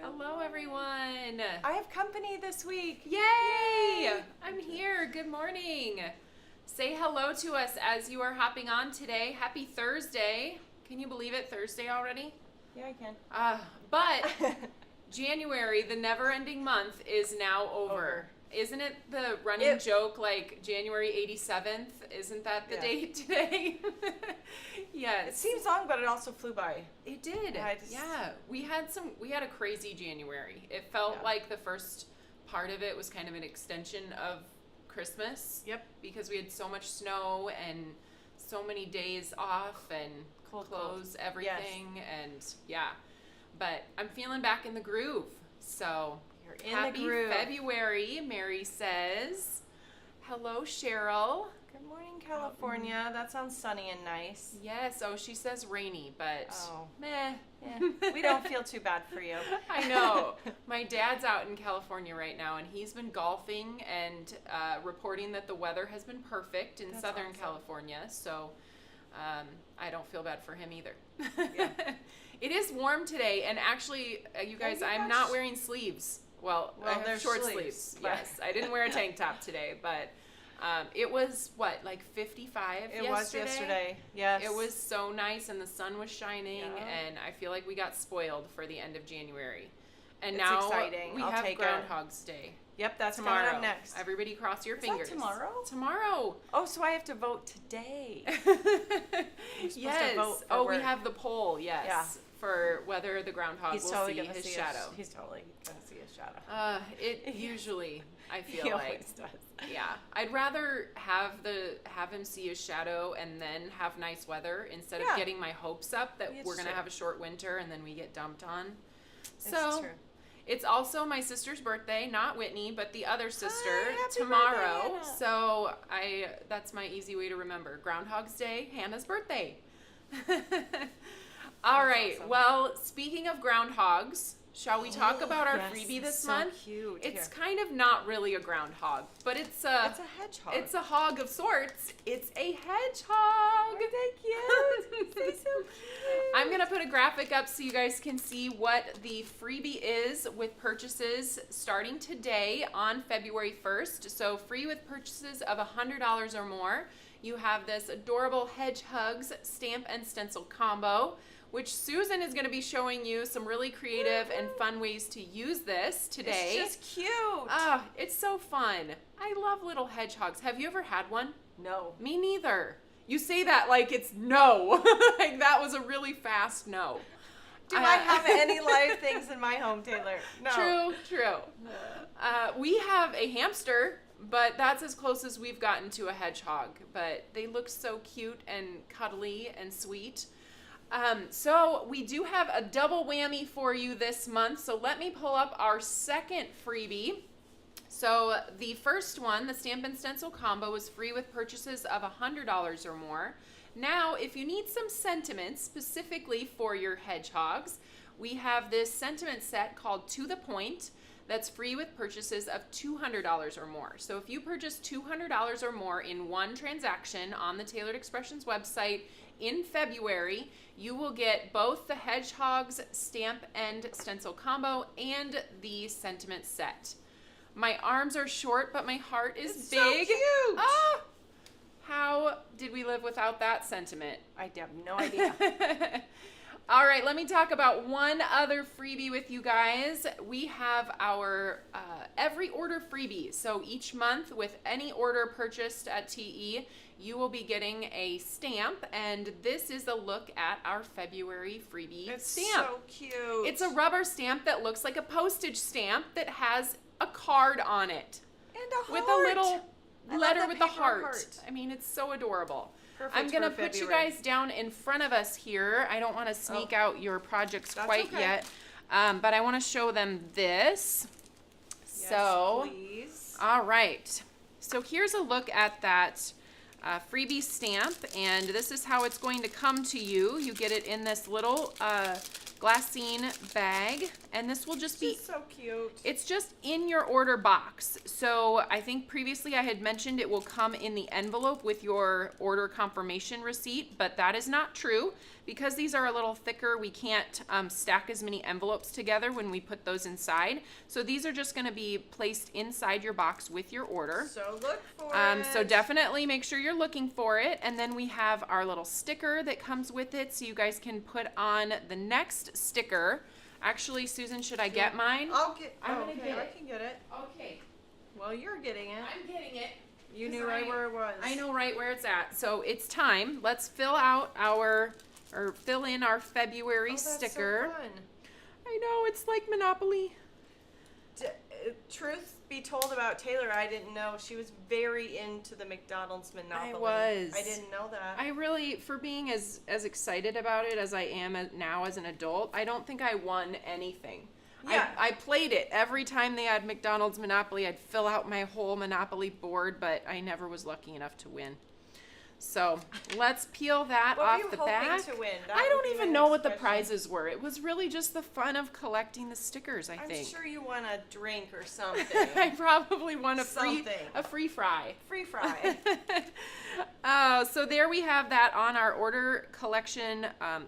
Hello, everyone. I have company this week. Yay! I'm here. Good morning. Say hello to us as you are hopping on today. Happy Thursday. Can you believe it? Thursday already? Yeah, I can. But January, the never-ending month, is now over. Isn't it the running joke, like January 87th? Isn't that the date today? Yes. It seems long, but it also flew by. It did. Yeah. We had a crazy January. It felt like the first part of it was kind of an extension of Christmas. Yep. Because we had so much snow and so many days off and close everything. And but I'm feeling back in the groove. So In happy the groove. February, Mary says. Hello, Cheryl. Good morning, California. That sounds sunny and nice. Yes. Oh, she says rainy, but meh. Yeah. We don't feel too bad for you. I know. My dad's out in California right now, and he's been golfing and reporting that the weather has been perfect in Southern California. So I don't feel bad for him either. Yeah. It is warm today, and actually, you guys, I'm not wearing sleeves. Well, I have short sleeves. Yes, I didn't wear a tank top today, but it was, like 55 yesterday? It was yesterday, yes. It was so nice, and the sun was shining, and I feel like we got spoiled for the end of January. And now exciting. we have Groundhog's Day. Yep, that's tomorrow. Coming up next. Everybody cross your fingers. That tomorrow? Tomorrow. Oh, so I have to vote today. Yes. To vote for we have the poll, yes. Yeah. For whether the groundhog will see his shadow. He's totally going to see his shadow. It usually, I feel he like. Always does. Yeah. I'd rather have him see his shadow and then have nice weather instead of getting my hopes up that we're going to have a short winter and then we get dumped on. So, true. It's also my sister's birthday, not Whitney, but the other sister, happy tomorrow. Birthday, Hannah. So that's my easy way to remember. Groundhog's Day, Hannah's birthday. All right. Awesome. Well, speaking of groundhogs, shall we talk about our freebie this month? Cute. It's kind of not really a groundhog, but it's a hedgehog. It's a hog of sorts. It's a hedgehog. Aren't they cute? They're so cute. I'm going to put a graphic up so you guys can see what the freebie is with purchases starting today on February 1st. So free with purchases of $100 or more. You have this adorable Hedgehugs stamp and stencil combo, which Susan is going to be showing you some really creative and fun ways to use this today. It's just cute. It's so fun. I love little hedgehogs. Have you ever had one? No. Me neither. You say that like it's no. Like that was a really fast no. Do I have any live things in my home, Taylor? No. True. We have a hamster, but that's as close as we've gotten to a hedgehog. But they look so cute and cuddly and sweet. So we do have a double whammy for you this month. So let me pull up our second freebie. So the first one, the Stamp and Stencil combo, is free with purchases of $100 or more. Now, if you need some sentiments specifically for your hedgehogs, we have this sentiment set called To the Point that's free with purchases of $200 or more. So if you purchase $200 or more in one transaction on the Tailored Expressions website in February, you will get both the Hedgehogs Stamp and Stencil combo and the sentiment set. My arms are short, but my heart is big. So cute. How did we live without that sentiment? I have no idea. All right, let me talk about one other freebie with you guys. We have our every order freebie. So each month with any order purchased at TE, you will be getting a stamp, and this is a look at our February freebie stamp. So cute. It's a rubber stamp that looks like a postage stamp that has a card on it. And a heart. With a little letter with a heart. I mean, it's so adorable. Perfect. I'm going to put you guys down in front of us here. I don't want to sneak out your projects quite yet, but I want to show them this. Yes, so, please. All right. So here's a look at that freebie stamp, and this is how it's going to come to you. You get it in this little glassine bag, and this will just be so cute. It's just in your order box. So I think previously I had mentioned it will come in the envelope with your order confirmation receipt, but that is not true. because these are a little thicker, we can't stack as many envelopes together when we put those inside. So these are just going to be placed inside your box with your order. So look for it. So definitely make sure you're looking for it. And then we have our little sticker that comes with it, so you guys can put on the next sticker. Actually, Susan, should I get mine? I'm gonna get it. I can get it. Okay. Well, you're getting it. I'm getting it. You knew right where it was. I know right where it's at. So it's time. Let's fill in our February sticker. So fun. I know, it's like Monopoly. Truth be told about Taylor, I didn't know she was very into the McDonald's Monopoly. I was. I didn't know that. I really, for being as excited about it as I am now as an adult, I don't think I won anything. Yeah. I played it. Every time they had McDonald's Monopoly, I'd fill out my whole Monopoly board, but I never was lucky enough to win. So let's peel that What off were you the hoping back. to win? That I would don't be even my know next what the question. prizes were. It was really just the fun of collecting the stickers, I think. I'm sure you won a drink or something. I probably won a Something. free fry. Free fry. So there we have that on our order collection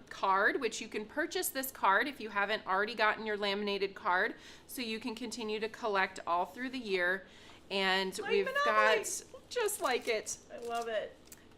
card, which you can purchase this card if you haven't already gotten your laminated card, so you can continue to collect all through the year. And Like we've Monopoly. got just like it. I love it.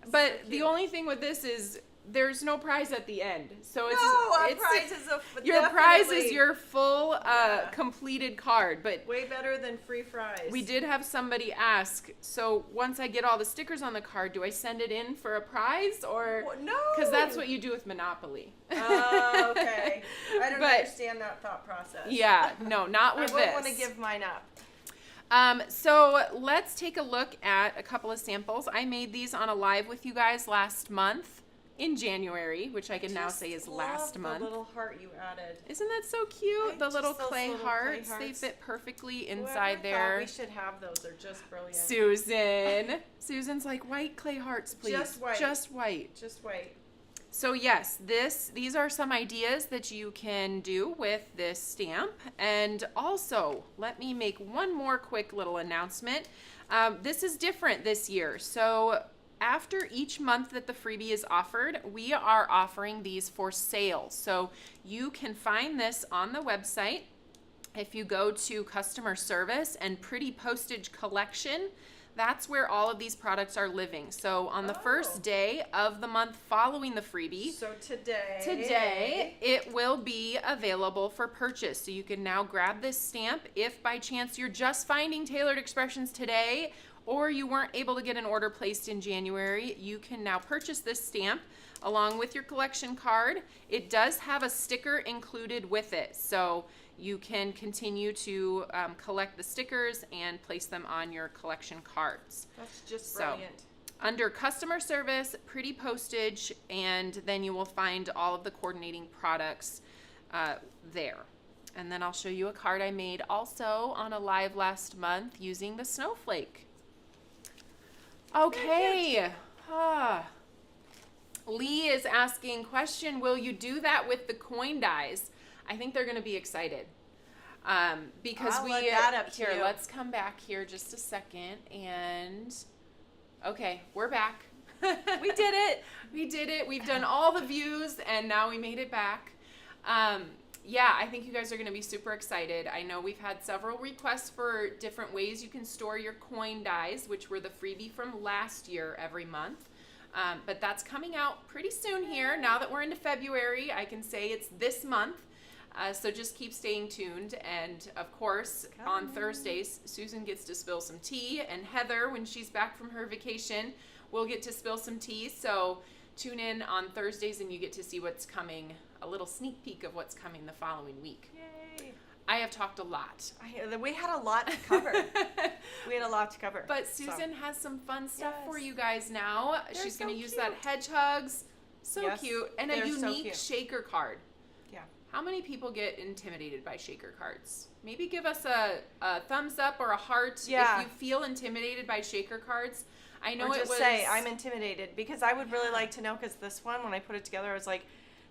But So the cute. only thing with this is there's no prize at the end. So it's Our it's prize is your prize is definitely your full Yeah. completed card. But way better than free fries. we did have somebody ask, so once I get all the stickers on the card, do I send it in for a prize or? No. Because that's what you do with Monopoly. Oh, okay. I don't But- understand that thought process. Yeah, no, not I with wouldn't this. want to give mine up. So let's take a look at a couple of samples. I made these on a live with you guys last month in January, which I can now say is last month. The little heart you added. Isn't that so cute? I The little just those clay little hearts, clay they hearts. fit perfectly Whoever inside thought there. we should have those. They're just brilliant. Susan's like, white clay hearts, please. Just white. Just white. Just wait. So yes, these are some ideas that you can do with this stamp. And also, let me make one more quick little announcement. This is different this year. So after each month that the freebie is offered, we are offering these for sale. So you can find this on the website. If you go to customer service and pretty postage collection, that's where all of these products are living. So on the first day of the month following the freebie, So today it will be available for purchase. So you can now grab this stamp if by chance you're just finding Tailored Expressions today or you weren't able to get an order placed in January, you can now purchase this stamp along with your collection card. It does have a sticker included with it. So you can continue to collect the stickers and place them on your collection cards. That's just So, brilliant. Under customer service, pretty postage, and then you will find all of the coordinating products there. And then I'll show you a card I made also on a live last month using the snowflake. Okay. Lee is asking, question, will you do that with the coin dies? I think they're going to be excited. Because I'll let that up to here, you. let's come back here just a second. And okay, we're back. We did it. We did it. We've done all the views and now we made it back. Yeah, I think you guys are going to be super excited. I know we've had several requests for different ways you can store your coin dies, which were the freebie from last year every month. But that's coming out pretty soon here. Now that we're into February, I can say it's this month. So just keep staying tuned. And of course, on Thursdays, Susan gets to spill some tea. And Heather, when she's back from her vacation, will get to spill some tea. So tune in on Thursdays and you get to see what's coming, a little sneak peek of what's coming the following week. Yay. I have talked a lot. We had a lot to cover. We had a lot to cover. But Susan has some fun stuff for Yes. you guys now. They're She's going so to use cute. that Hedgehugs. So Yes, cute. And a they're so unique cute. shaker card. Yeah. How many people get intimidated by shaker cards? Maybe give us a thumbs up or a heart Yeah. if you feel intimidated by shaker cards. I know Or it just was... say, I'm intimidated. Because I would really like to know, because this one, when I put it together, I was like,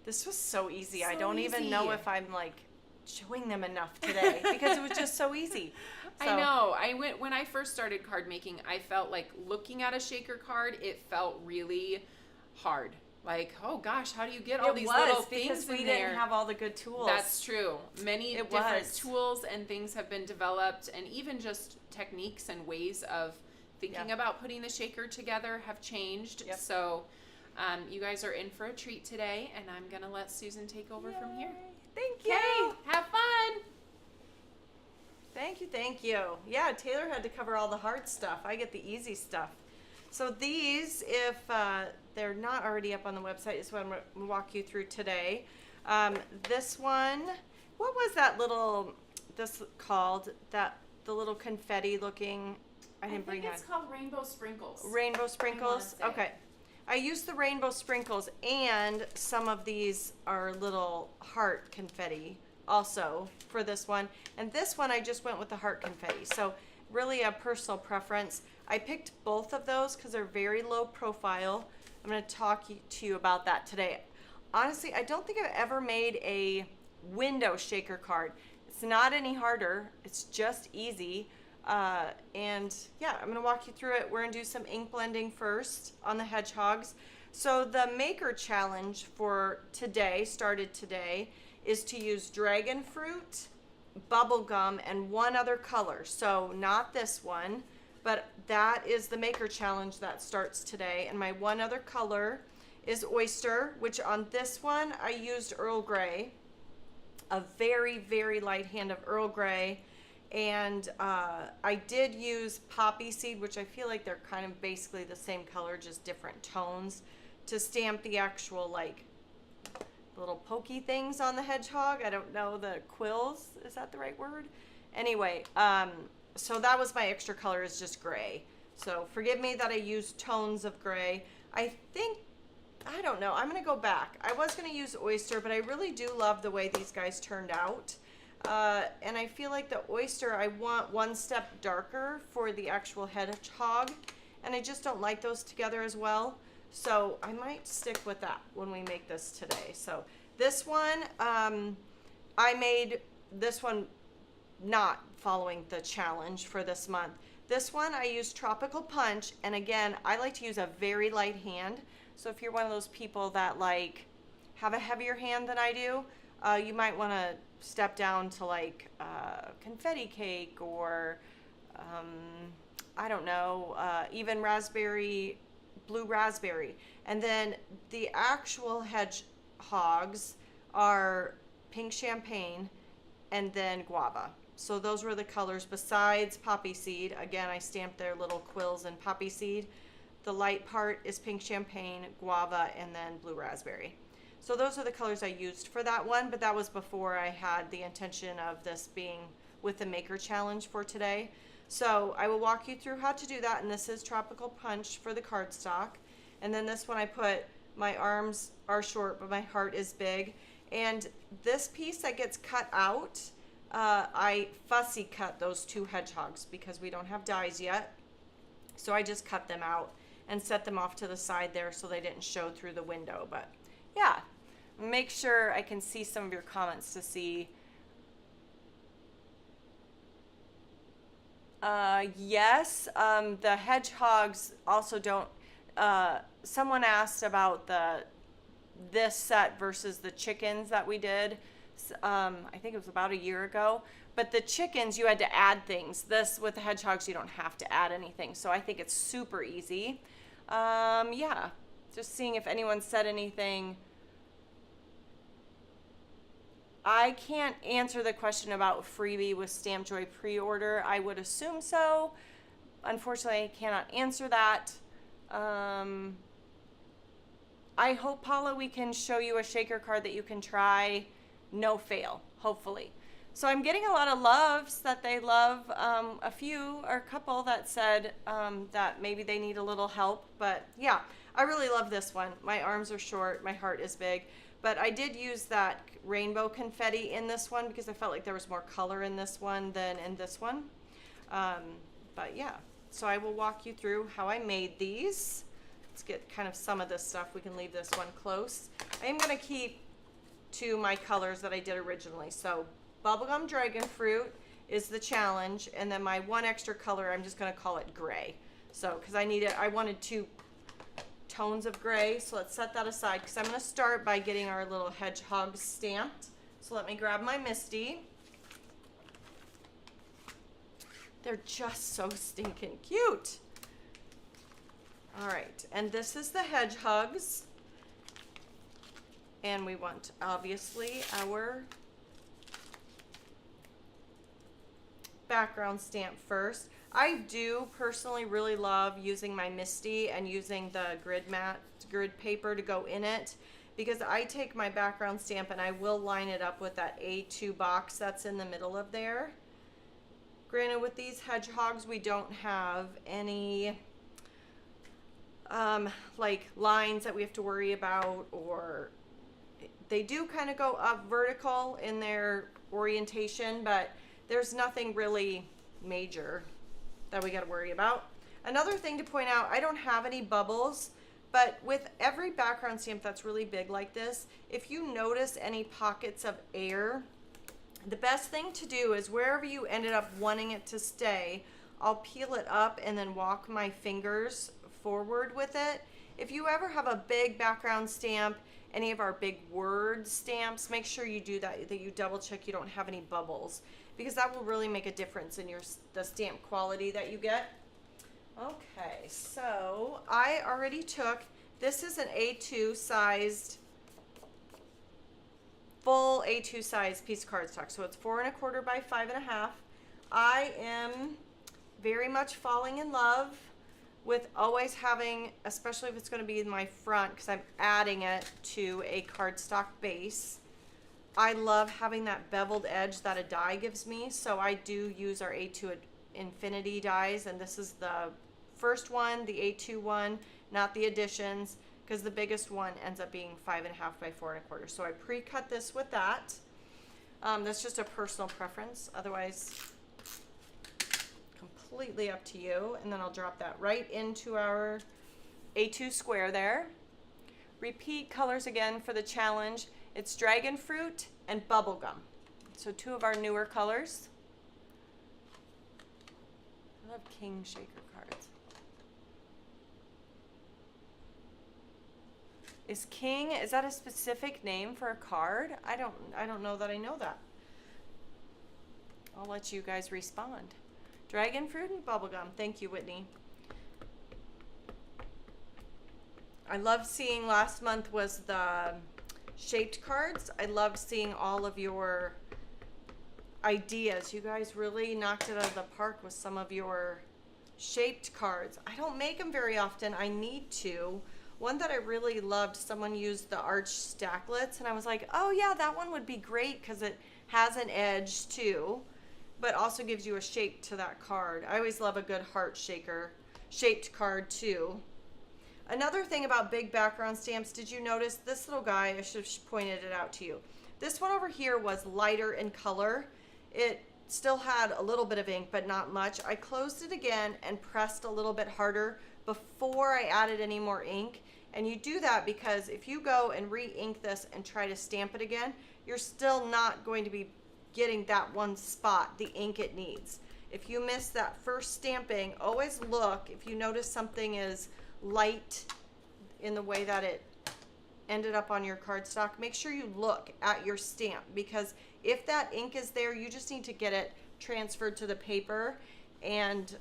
this was so easy. I So don't even know easy. if I'm like showing them enough today. Because it was just so easy. I So- know. When I first started card making, I felt like looking at a shaker card, it felt really hard. like, oh gosh, how do you get all It these was little because things we in didn't there? have all the good tools. That's true. Many It different was. tools and things have been developed, and even just techniques and ways of thinking Yeah. about putting the shaker together have changed. Yep. So you guys are in for a treat today, and I'm going to let Susan take over from here. Thank you. Okay, have fun. Thank you, thank you. Yeah, Taylor had to cover all the hard stuff. I get the easy stuff. So these, if they're not already up on the website, is what I'm going to walk you through today. This one, what was that little, this called, the little confetti looking, I didn't bring that. It's called Rainbow Sprinkles. Rainbow sprinkles? say. Okay. I used the rainbow sprinkles, and some of these are little heart confetti also for this one. And this one I just went with the heart confetti. So really a personal preference. I picked both of those because they're very low profile. I'm going to talk to you about that today. Honestly, I don't think I've ever made a window shaker card. It's not any harder. It's just easy. And yeah, I'm going to walk you through it. We're going to do some ink blending first on the Hedgehugs. So the maker challenge for today, started today, is to use dragon fruit, bubble gum, and one other color. So not this one, but that is the maker challenge that starts today. And my one other color is oyster, which on this one I used Earl Grey, a very, very light hand of Earl Grey. And I did use poppy seed, which I feel like they're kind of basically the same color, just different tones, to stamp the actual like little pokey things on the hedgehog. I don't know, the quills, is that the right word? Anyway, so that was my extra color, is just gray. So forgive me that I used tones of gray. I think, I don't know, I'm gonna go back. I was gonna use oyster, but I really do love the way these guys turned out. And I feel like the oyster, I want one step darker for the actual hedgehog, and I just don't like those together as well. So I might stick with that when we make this today. So this one, I made this one not following the challenge for this month. This one I used Tropical Punch, and again, I like to use a very light hand. So if you're one of those people that like have a heavier hand than I do, you might want to step down to like confetti cake, or I don't know, even blue raspberry. And then the actual hedgehogs are pink champagne and then guava. So those were the colors besides poppy seed. Again, I stamped their little quills in poppy seed. The light part is pink champagne, guava, and then blue raspberry. So those are the colors I used for that one, but that was before I had the intention of this being with the maker challenge for today. So I will walk you through how to do that, and this is Tropical Punch for the cardstock. And then this one I put, my arms are short, but my heart is big. And this piece that gets cut out, I fussy cut those two hedgehogs because we don't have dies yet. So I just cut them out and set them off to the side there so they didn't show through the window. But yeah, make sure I can see some of your comments to see. Yes, the hedgehogs also don't, someone asked about this set versus the chickens that we did. I think it was about a year ago. But the chickens, you had to add things. This, with the hedgehogs, you don't have to add anything. So I think it's super easy. Yeah, just seeing if anyone said anything. I can't answer the question about freebie with Stamp Joy pre-order. I would assume so. Unfortunately, I cannot answer that. I hope, Paula, we can show you a shaker card that you can try, no fail, hopefully. So I'm getting a lot of loves that they love. A few or a couple that said that maybe they need a little help. But yeah, I really love this one. My arms are short, my heart is big. But I did use that rainbow confetti in this one because I felt like there was more color in this one than in this one. But yeah, so I will walk you through how I made these. Let's get kind of some of this stuff. We can leave this one close. I am going to keep to my colors that I did originally. So bubblegum dragon fruit is the challenge, and then my one extra color, I'm just going to call it gray. So because I wanted two tones of gray. So let's set that aside because I'm going to start by getting our little hedgehogs stamped. So let me grab my Misty. They're just so stinking cute. All right, and this is the Hedgehugs. And we want, obviously, our background stamp first. I do personally really love using my Misty and using the grid paper to go in it, because I take my background stamp and I will line it up with that A2 box that's in the middle of there. Granted, with these hedgehogs, we don't have any like lines that we have to worry about, or they do kind of go up vertical in their orientation, but there's nothing really major that we got to worry about. Another thing to point out, I don't have any bubbles, but with every background stamp that's really big like this, if you notice any pockets of air, the best thing to do is wherever you ended up wanting it to stay, I'll peel it up and then walk my fingers forward with it. If you ever have a big background stamp, any of our big word stamps, make sure you do that you double check you don't have any bubbles, because that will really make a difference in the stamp quality that you get. Okay, so I already took, this is an A2 sized, full A2 size piece of cardstock. So it's 4 1/4 by 5 1/2. I am very much falling in love with always having, especially if it's going to be in my front, because I'm adding it to a cardstock base. I love having that beveled edge that a die gives me, so I do use our A2 Infinity dies, and this is the first one, the A2 one, not the additions, because the biggest one ends up being 5 1/2 by 4 1/4. So I pre-cut this with that. That's just a personal preference. Otherwise, completely up to you. And then I'll drop that right into our A2 square there. Repeat colors again for the challenge. It's Dragon Fruit and Bubblegum. So 2 of our newer colors. I love King Shaker cards. Is King, is that a specific name for a card? I don't know that I know that. I'll let you guys respond. Dragon Fruit and Bubblegum. Thank you, Whitney. I love seeing, last month was the shaped cards. I loved seeing all of your ideas. You guys really knocked it out of the park with some of your shaped cards. I don't make them very often. I need to. One that I really loved, someone used the arch stacklets, and I was like, oh yeah, that one would be great because it has an edge too, but also gives you a shape to that card. I always love a good heart shaker shaped card too. Another thing about big background stamps, did you notice this little guy? I should have pointed it out to you. This one over here was lighter in color. It still had a little bit of ink, but not much. I closed it again and pressed a little bit harder before I added any more ink. And you do that because if you go and re-ink this and try to stamp it again, you're still not going to be getting that one spot, the ink it needs. If you miss that first stamping, always look. If you notice something is light in the way that it ended up on your cardstock, make sure you look at your stamp, because if that ink is there, you just need to get it transferred to the paper, and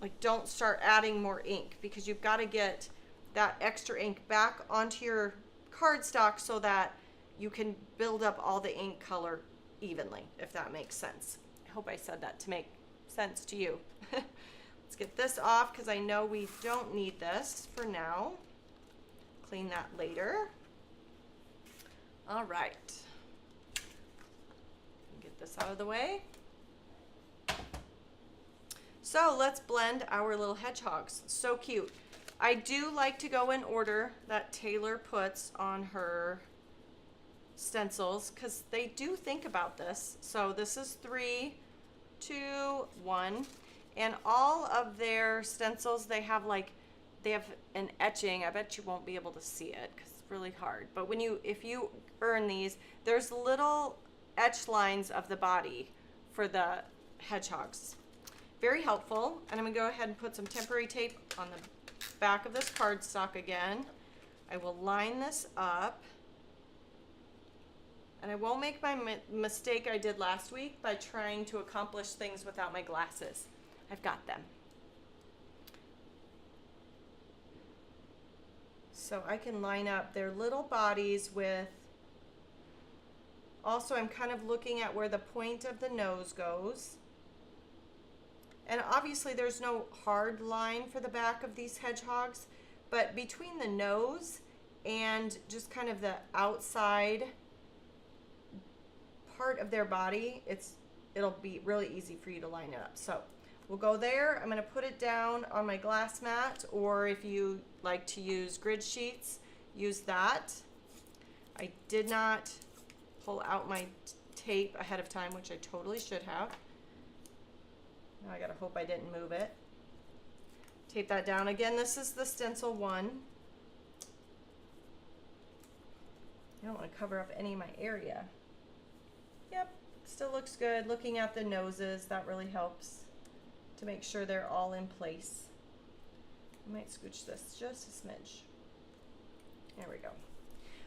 like don't start adding more ink, because you've got to get that extra ink back onto your cardstock so that you can build up all the ink color evenly, if that makes sense. I hope I said that to make sense to you. Let's get this off because I know we don't need this for now. Clean that later. All right. Get this out of the way. So let's blend our little hedgehogs. So cute. I do like to go in order that Taylor puts on her stencils because they do think about this. So this is 3, 2, 1. And all of their stencils, they have an etching. I bet you won't be able to see it because it's really hard. But if you earn these, there's little etch lines of the body for the hedgehogs. Very helpful. And I'm gonna go ahead and put some temporary tape on the back of this cardstock again. I will line this up. And I won't make my mistake I did last week by trying to accomplish things without my glasses. I've got them. So I can line up their little bodies with, also I'm kind of looking at where the point of the nose goes. And obviously there's no hard line for the back of these hedgehogs, but between the nose and just kind of the outside part of their body, it'll be really easy for you to line it up. So we'll go there. I'm going to put it down on my glass mat, or if you like to use grid sheets, use that. I did not pull out my tape ahead of time, which I totally should have. Now I gotta hope I didn't move it. Tape that down. Again, this is the stencil one. I don't want to cover up any of my area. Yep, still looks good. Looking at the noses, that really helps to make sure they're all in place. I might scooch this just a smidge. There we go.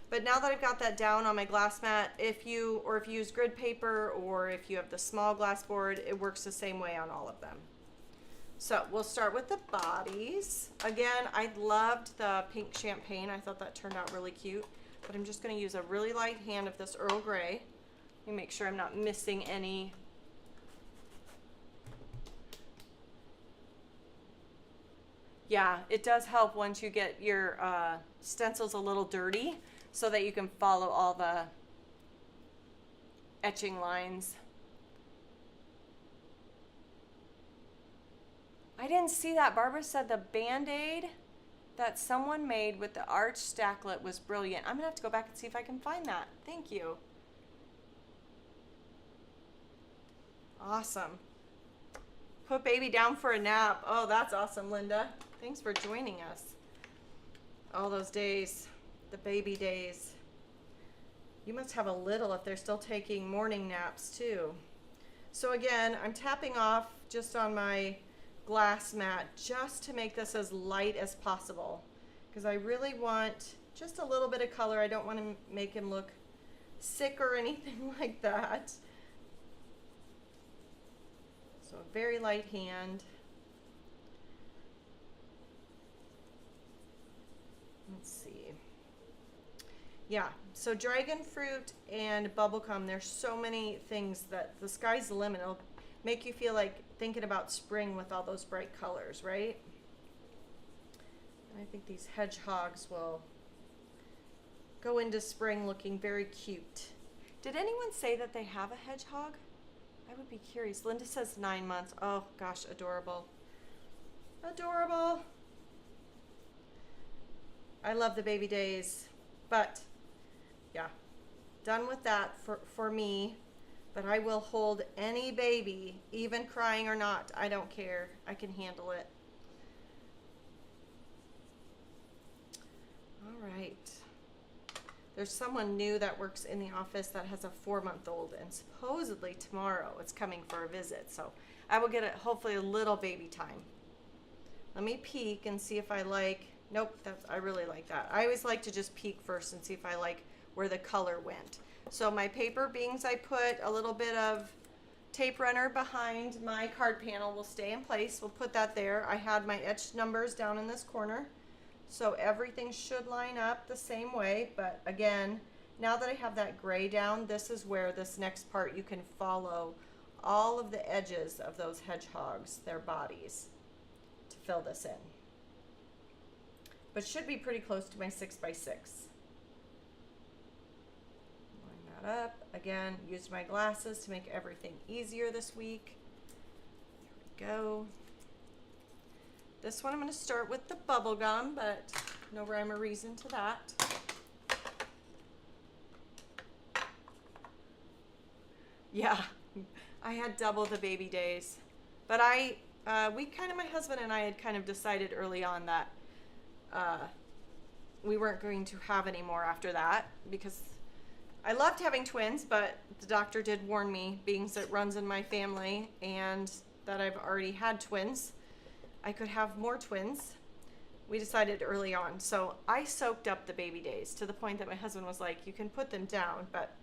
But now that I've got that down on my glass mat, if you use grid paper or if you have the small glass board, it works the same way on all of them. So we'll start with the bodies. Again, I loved the pink champagne. I thought that turned out really cute. But I'm just going to use a really light hand of this Earl Grey. Let me make sure I'm not missing any. Yeah, it does help once you get your stencils a little dirty so that you can follow all the etching lines. I didn't see that. Barbara said the Band-Aid that someone made with the arch stacklet was brilliant. I'm gonna have to go back and see if I can find that. Thank you. Awesome. Put baby down for a nap. Oh, that's awesome, Linda. Thanks for joining us. All those days, the baby days. You must have a little if they're still taking morning naps too. So again, I'm tapping off just on my glass mat just to make this as light as possible, because I really want just a little bit of color. I don't want to make him look sick or anything like that. So a very light hand. Let's see. Yeah, so dragon fruit and bubblegum, there's so many things that the sky's the limit. It'll make you feel like thinking about spring with all those bright colors, right? And I think these hedgehogs will go into spring looking very cute. Did anyone say that they have a hedgehog? I would be curious. Linda says 9 months. Oh gosh, adorable. Adorable. I love the baby days, but yeah, done with that for me. But I will hold any baby, even crying or not. I don't care. I can handle it. All right. There's someone new that works in the office that has a 4-month-old, and supposedly tomorrow it's coming for a visit. So I will get hopefully a little baby time. Let me peek and see if I like. Nope, I really like that. I always like to just peek first and see if I like where the color went. So my paper beings, I put a little bit of tape runner behind my card panel, will stay in place. We'll put that there. I had my etched numbers down in this corner. So everything should line up the same way. But again, now that I have that gray down, this is where this next part you can follow all of the edges of those hedgehogs, their bodies, to fill this in. But should be pretty close to my 6x6. Up. Again, used my glasses to make everything easier this week. There we go. This one I'm going to start with the bubble gum, but no rhyme or reason to that. Yeah, I had double the baby days, but my husband and I had kind of decided early on that we weren't going to have any more after that, because I loved having twins, but the doctor did warn me, being that it runs in my family and that I've already had twins, I could have more twins. We decided early on. So I soaked up the baby days to the point that my husband was like, you can put them down. But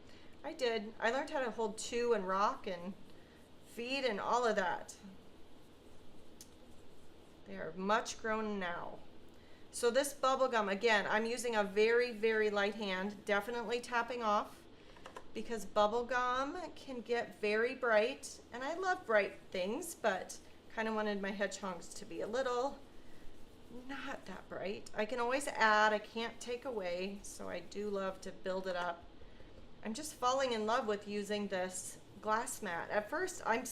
I did. I learned how to hold two and rock and feed and all of that. They are much grown now. So this bubble gum, again, I'm using a very, very light hand, definitely tapping off, because bubble gum can get very bright, and I love bright things, but kind of wanted my hedgehogs to be a little not that bright. I can always add, I can't take away, so I do love to build it up. I'm just falling in love with using this glass mat. At first, I've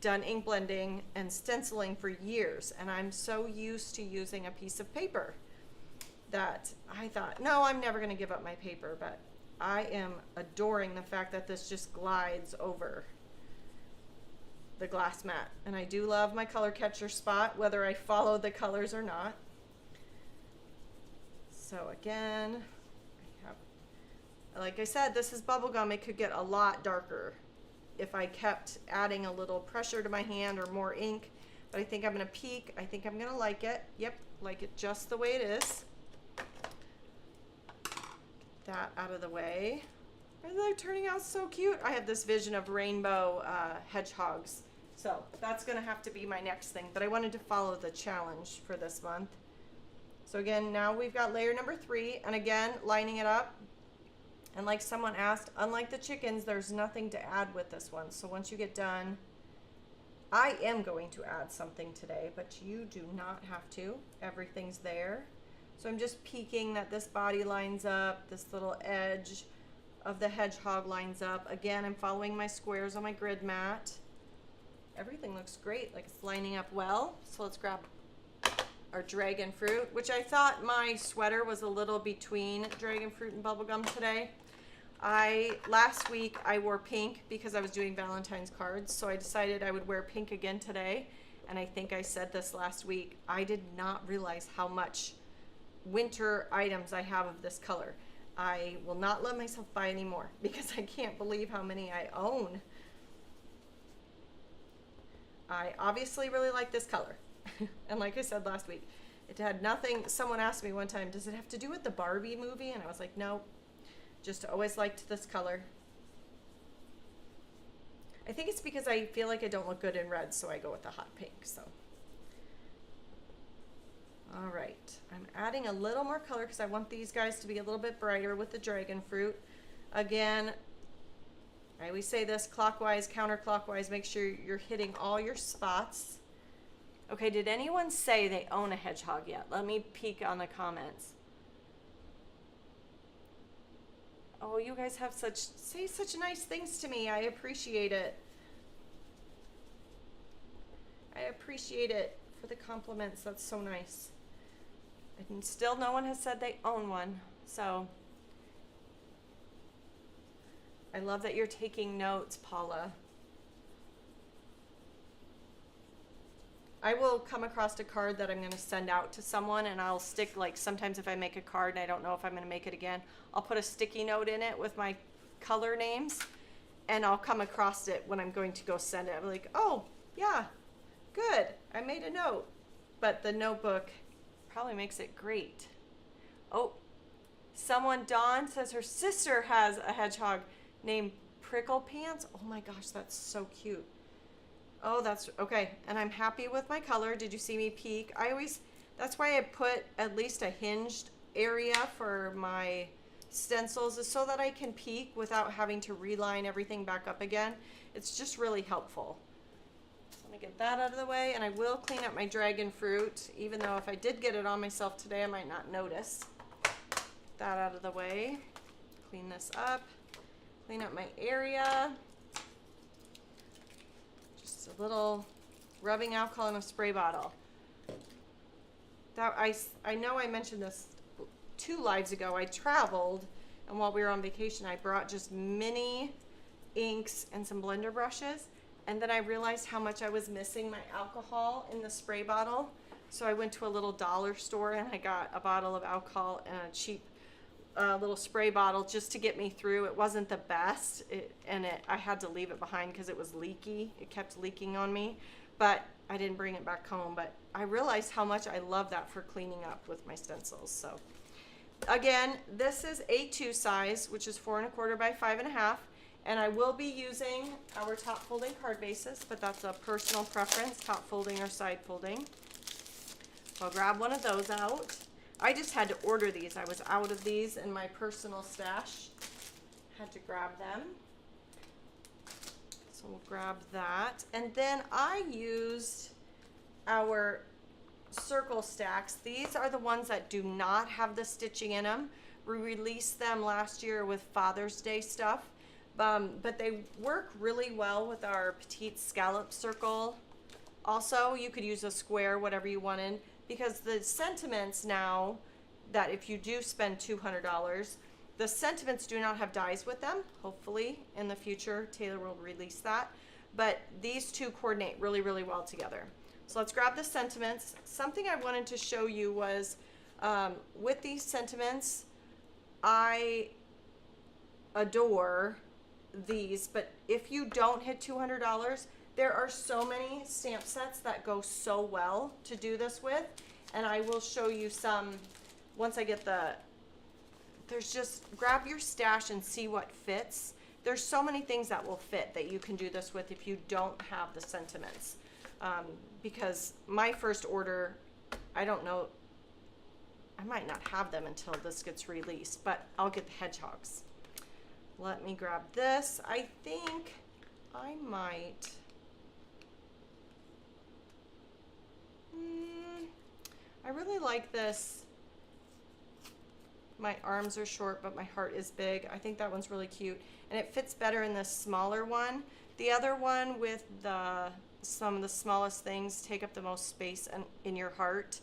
done ink blending and stenciling for years, and I'm so used to using a piece of paper that I thought, no, I'm never going to give up my paper, but I am adoring the fact that this just glides over the glass mat. And I do love my color catcher spot, whether I follow the colors or not. So again, like I said, this is bubble gum. It could get a lot darker if I kept adding a little pressure to my hand or more ink, but I think I'm gonna peek. I think I'm gonna like it. Yep, like it just the way it is. Get that out of the way. And they're turning out so cute. I have this vision of rainbow hedgehogs. So that's gonna have to be my next thing, but I wanted to follow the challenge for this month. So again, now we've got layer number 3, and again, lining it up. And like someone asked, unlike the chickens, there's nothing to add with this one. So once you get done, I am going to add something today, but you do not have to. Everything's there. So I'm just peeking that this body lines up, this little edge of the hedgehog lines up. Again, I'm following my squares on my grid mat. Everything looks great, like it's lining up well. So let's grab our dragon fruit, which I thought my sweater was a little between dragon fruit and bubblegum today. Last week I wore pink because I was doing Valentine's cards, so I decided I would wear pink again today. And I think I said this last week, I did not realize how much winter items I have of this color. I will not let myself buy any more because I can't believe how many I own. I obviously really like this color. And like I said last week, it had nothing. Someone asked me one time, does it have to do with the Barbie movie? And I was like, no, just always liked this color. I think it's because I feel like I don't look good in red, so I go with the hot pink. So, all right, I'm adding a little more color because I want these guys to be a little bit brighter with the dragon fruit. Again, I always say this, clockwise, counterclockwise, make sure you're hitting all your spots. Okay, did anyone say they own a hedgehog yet? Let me peek on the comments. Oh, you guys have say such nice things to me. I appreciate it. I appreciate it for the compliments. That's so nice. And still no one has said they own one. So I love that you're taking notes, Paula. I will come across a card that I'm going to send out to someone, and I'll stick, like, sometimes if I make a card and I don't know if I'm going to make it again, I'll put a sticky note in it with my color names, and I'll come across it when I'm going to go send it. I'm like, oh, yeah, good, I made a note. But the notebook probably makes it great. Oh, Dawn says her sister has a hedgehog named Prickle Pants. Oh my gosh, that's so cute. Oh, that's okay. And I'm happy with my color. Did you see me peek? That's why I put at least a hinged area for my stencils, is so that I can peek without having to reline everything back up again. It's just really helpful. So let me get that out of the way, and I will clean up my dragon fruit, even though if I did get it on myself today, I might not notice. Get that out of the way. Clean this up. Clean up my area. A little rubbing alcohol in a spray bottle. That I know I mentioned this 2 lives ago. I traveled, and while we were on vacation, I brought just mini inks and some blender brushes, and then I realized how much I was missing my alcohol in the spray bottle. So I went to a little dollar store and I got a bottle of alcohol and a cheap little spray bottle just to get me through. It wasn't the best, I had to leave it behind because it was leaky. It kept leaking on me, but I didn't bring it back home. But I realized how much I love that for cleaning up with my stencils. So again, this is A2 size, which is 4 1/4 by 5 1/2. And I will be using our top folding card bases, but that's a personal preference, top folding or side folding. So I'll grab one of those out. I just had to order these. I was out of these in my personal stash. Had to grab them. So we'll grab that. And then I used our circle stacks. These are the ones that do not have the stitching in them. We released them last year with Father's Day stuff. But they work really well with our petite scallop circle. Also, you could use a square, whatever you wanted, because the sentiments now, that if you do spend $200, the sentiments do not have dies with them. Hopefully in the future Taylor will release that, but these two coordinate really, really well together. So let's grab the sentiments. Something I wanted to show you was with these sentiments, I adore these, but if you don't hit $200, there are so many stamp sets that go so well to do this with, and I will show you some once I get there's just, grab your stash and see what fits. There's so many things that will fit that you can do this with if you don't have the sentiments, because my first order, I don't know, I might not have them until this gets released, but I'll get the hedgehogs. Let me grab this. I think I might. I really like this. My arms are short, but my heart is big. I think that one's really cute. And it fits better in this smaller one. The other one with some of the smallest things take up the most space in your heart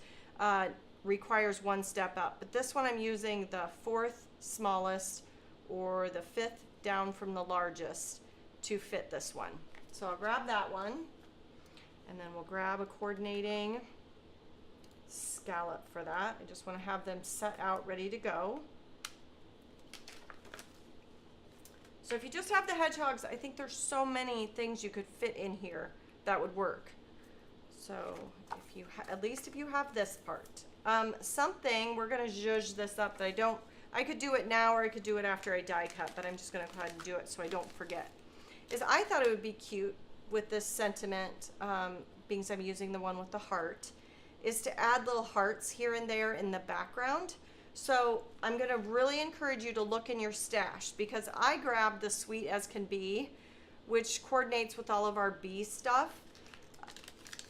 requires one step up. But this one I'm using the 4th smallest or the 5th down from the largest to fit this one. So I'll grab that one, and then we'll grab a coordinating scallop for that. I just want to have them set out ready to go. So if you just have the hedgehogs, I think there's so many things you could fit in here that would work. So if you at least if you have this part. Something, we're going to zhuzh this up that I could do it now or I could do it after I die cut, but I'm just going to go ahead and do it so I don't forget. Is I thought it would be cute with this sentiment, being I'm using the one with the heart, is to add little hearts here and there in the background. So I'm going to really encourage you to look in your stash, because I grabbed the Sweet as Can Be, which coordinates with all of our bee stuff.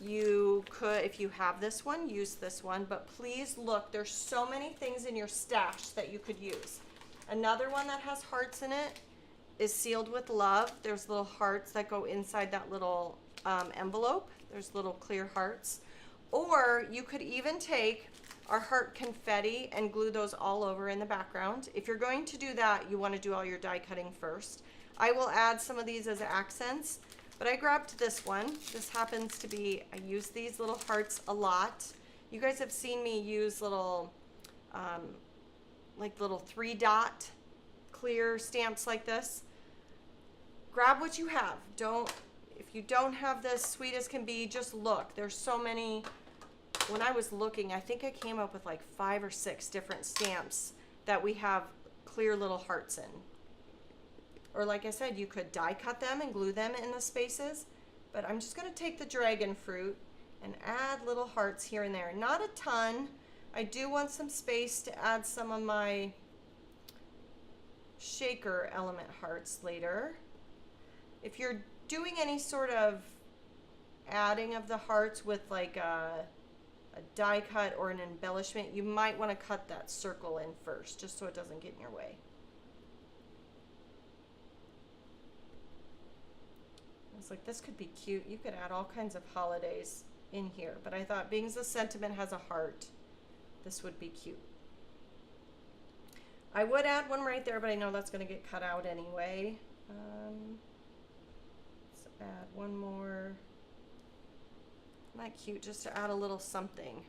You could, if you have this one, use this one, but please look, there's so many things in your stash that you could use. Another one that has hearts in it is Sealed with Love. There's little hearts that go inside that little envelope. There's little clear hearts. Or you could even take our heart confetti and glue those all over in the background. If you're going to do that, you want to do all your die cutting first. I will add some of these as accents. But I grabbed this one. This happens to be, I use these little hearts a lot. You guys have seen me use little, like little 3-dot clear stamps like this. Grab what you have. If you don't have this Sweet as Can Be, just look. There's so many. When I was looking, I think I came up with like 5 or 6 different stamps that we have clear little hearts in. Or like I said, you could die cut them and glue them in the spaces, but I'm just going to take the dragon fruit and add little hearts here and there. Not a ton. I do want some space to add some of my shaker element hearts later. If you're doing any sort of adding of the hearts with like a die cut or an embellishment, you might want to cut that circle in first, just so it doesn't get in your way. Like, this could be cute. You could add all kinds of holidays in here, but I thought being the sentiment has a heart, this would be cute. I would add one right there, but I know that's going to get cut out anyway. Let's add one more. Isn't that cute? Just to add a little something.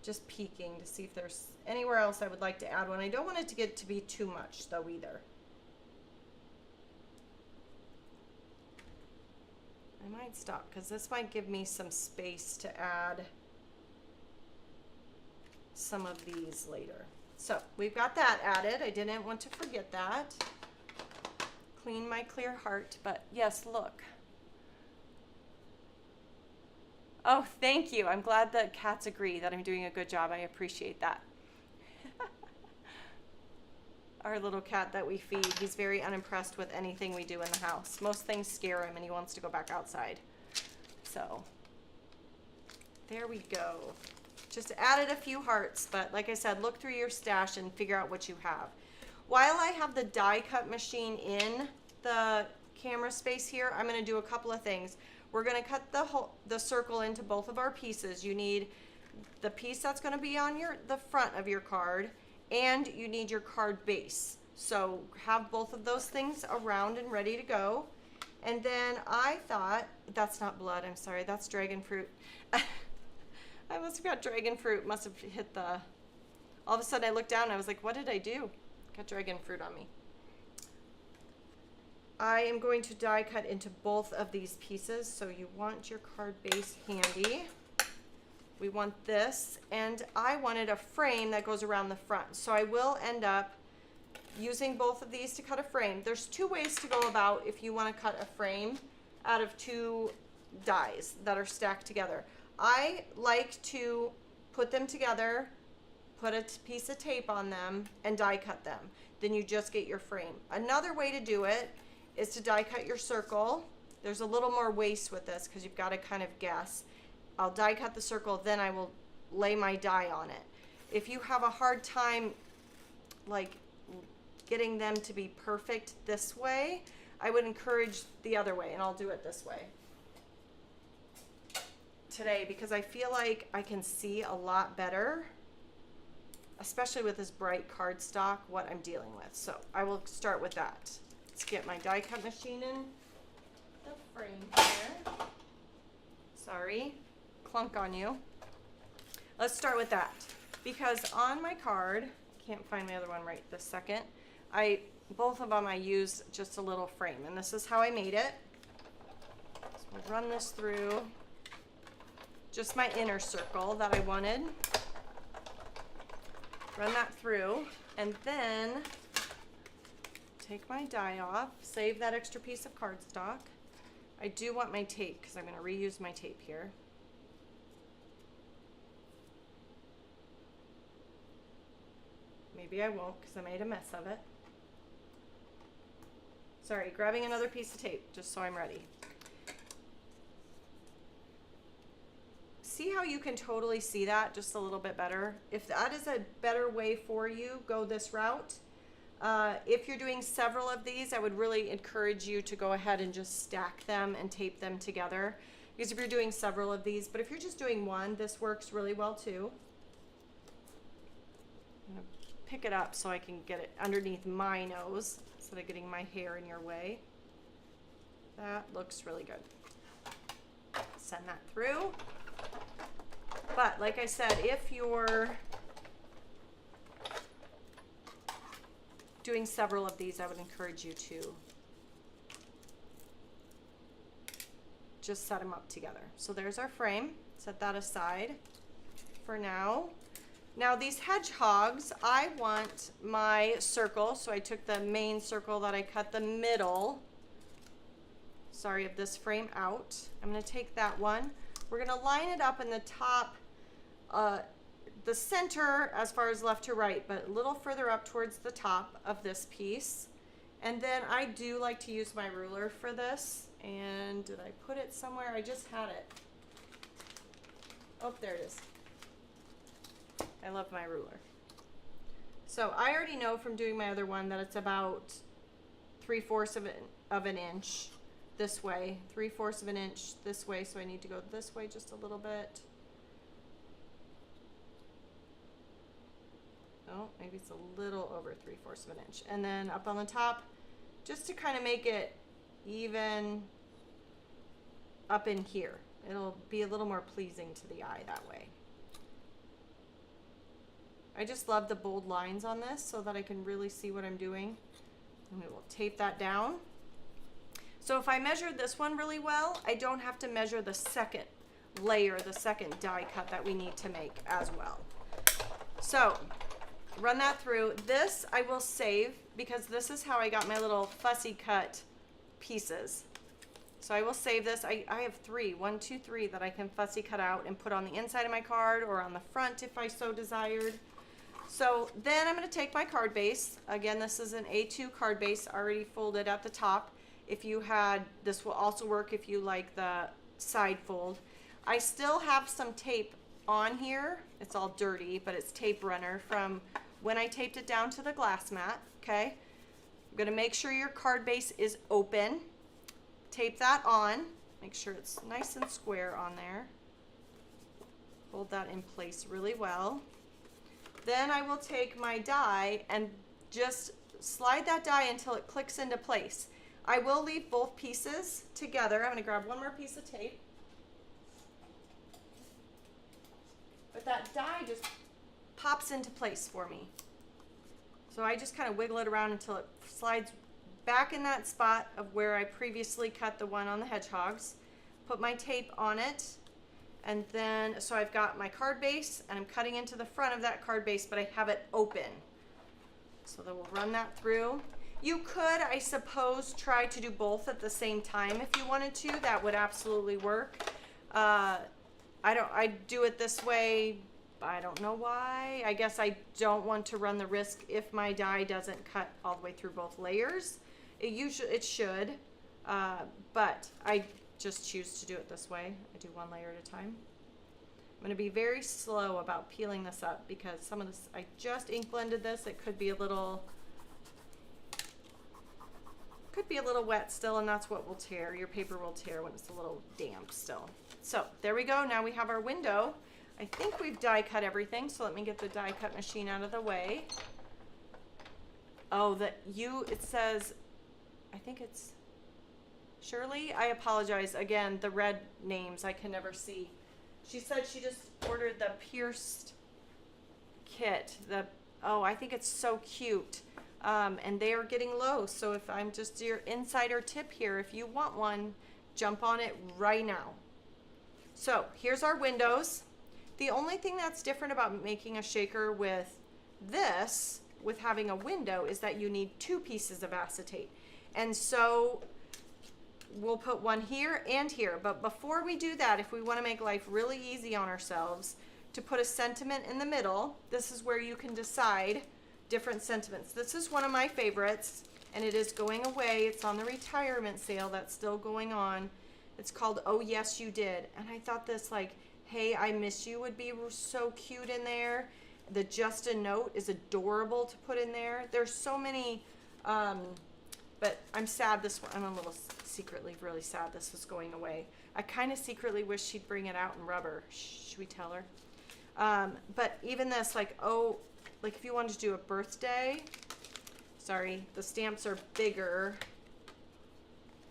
Just peeking to see if there's anywhere else I would like to add one. I don't want it to get to be too much though either. I might stop because this might give me some space to add some of these later. So we've got that added. I didn't want to forget that. Clean my clear heart, but yes, look. Oh, thank you. I'm glad that cats agree that I'm doing a good job. I appreciate that. Our little cat that we feed, he's very unimpressed with anything we do in the house. Most things scare him and he wants to go back outside. So, there we go. Just added a few hearts, but like I said, look through your stash and figure out what you have. While I have the die cut machine in the camera space here, I'm going to do a couple of things. We're going to cut the circle into both of our pieces. You need the piece that's going to be on the front of your card, and you need your card base. So have both of those things around and ready to go. And then I thought, that's not blood, I'm sorry, that's dragon fruit. I must have got dragon fruit, must have hit the, all of a sudden I looked down and I was like, what did I do? Got dragon fruit on me. I am going to die cut into both of these pieces, so you want your card base handy. We want this, and I wanted a frame that goes around the front. So I will end up using both of these to cut a frame. There's two ways to go about if you want to cut a frame out of two dies that are stacked together. I like to put them together, put a piece of tape on them, and die cut them. Then you just get your frame. Another way to do it is to die cut your circle. There's a little more waste with this because you've got to kind of guess. I'll die cut the circle, then I will lay my die on it. If you have a hard time like getting them to be perfect this way, I would encourage the other way, and I'll do it this way today because I feel like I can see a lot better, especially with this bright cardstock, what I'm dealing with. So I will start with that. Let's get my die cut machine in the frame here. Sorry, clunk on you. Let's start with that because on my card, can't find my other one right this second, both of them I used just a little frame, and this is how I made it. So we'll run this through just my inner circle that I wanted. Run that through, and then take my die off, save that extra piece of cardstock. I do want my tape because I'm going to reuse my tape here. Maybe I won't because I made a mess of it. Sorry, grabbing another piece of tape just so I'm ready. See how you can totally see that just a little bit better? If that is a better way for you, go this route. If you're doing several of these, I would really encourage you to go ahead and just stack them and tape them together. Because if you're doing several of these, but if you're just doing one, this works really well too. I'm gonna pick it up so I can get it underneath my nose instead of getting my hair in your way. That looks really good. Send that through. But like I said, if you're doing several of these, I would encourage you to just set them up together. So there's our frame. Set that aside for now. Now these hedgehogs, I want my circle, so I took the main circle that I cut the middle, sorry, of this frame out. I'm going to take that one. We're going to line it up in the top, the center as far as left to right, but a little further up towards the top of this piece. And then I do like to use my ruler for this. And did I put it somewhere? I just had it. Oh, there it is. I love my ruler. So I already know from doing my other one that it's about 3/4 of an inch this way, 3/4 of an inch this way. So I need to go this way just a little bit. Oh, maybe it's a little over 3/4 of an inch. And then up on the top, just to kind of make it even up in here. It'll be a little more pleasing to the eye that way. I just love the bold lines on this so that I can really see what I'm doing. And we will tape that down. So if I measured this one really well, I don't have to measure the second layer, the second die cut that we need to make as well. So run that through. This I will save because this is how I got my little fussy cut pieces. So I will save this. I have 1, 2, 3 that I can fussy cut out and put on the inside of my card or on the front if I so desired. So then I'm going to take my card base. Again, this is an A2 card base already folded at the top. If you had, this will also work if you like the side fold. I still have some tape on here. It's all dirty, but it's tape runner from when I taped it down to the glass mat, okay? I'm going to make sure your card base is open. Tape that on. Make sure it's nice and square on there. Hold that in place really well. Then I will take my die and just slide that die until it clicks into place. I will leave both pieces together. I'm going to grab one more piece of tape. But that die just pops into place for me. So I just kind of wiggle it around until it slides back in that spot of where I previously cut the one on the hedgehogs. Put my tape on it. And then, so I've got my card base and I'm cutting into the front of that card base, but I have it open. So then we'll run that through. You could, I suppose, try to do both at the same time if you wanted to. That would absolutely work. I do it this way. I don't know why. I guess I don't want to run the risk if my die doesn't cut all the way through both layers. It should, but I just choose to do it this way. I do one layer at a time. I'm going to be very slow about peeling this up because some of this, I just ink blended this. It could be a little wet still, and that's what will tear. Your paper will tear when it's a little damp still. So there we go. Now we have our window. I think we've die cut everything, so let me get the die cut machine out of the way. Oh, it says, I think it's Shirley. I apologize. Again, the red names I can never see. She said she just ordered the pierced kit. I think it's so cute. And they are getting low. So if I'm just your insider tip here, if you want one, jump on it right now. So here's our windows. The only thing that's different about making a shaker with this, with having a window, is that you need 2 pieces of acetate. And so we'll put one here and here. But before we do that, if we want to make life really easy on ourselves, to put a sentiment in the middle, this is where you can decide different sentiments. This is one of my favorites, and it is going away. It's on the retirement sale that's still going on. It's called Oh Yes You Did. And I thought this, like, Hey, I Miss You would be so cute in there. The Just a Note is adorable to put in there. There's so many, but I'm sad I'm a little secretly really sad this is going away. I kind of secretly wish she'd bring it out in rubber. Should we tell her? But even this, like if you wanted to do a birthday, sorry, the stamps are bigger.